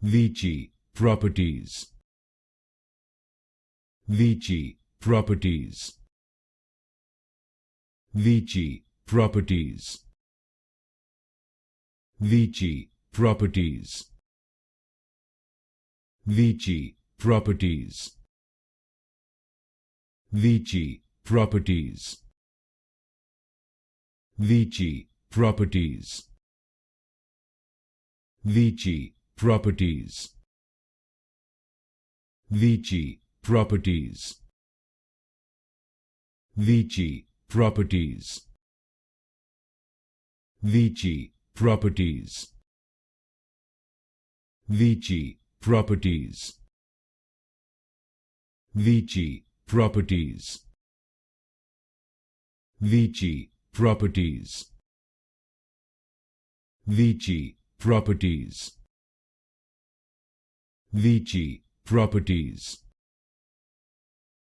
VICI Properties. VICI Properties. VICI Properties. VICI Properties. VICI Properties. VICI Properties. VICI Properties. VICI Properties. VICI Properties. VICI Properties. VICI Properties. VICI Properties. VICI Properties. VICI Properties. VICI Properties. VICI Properties.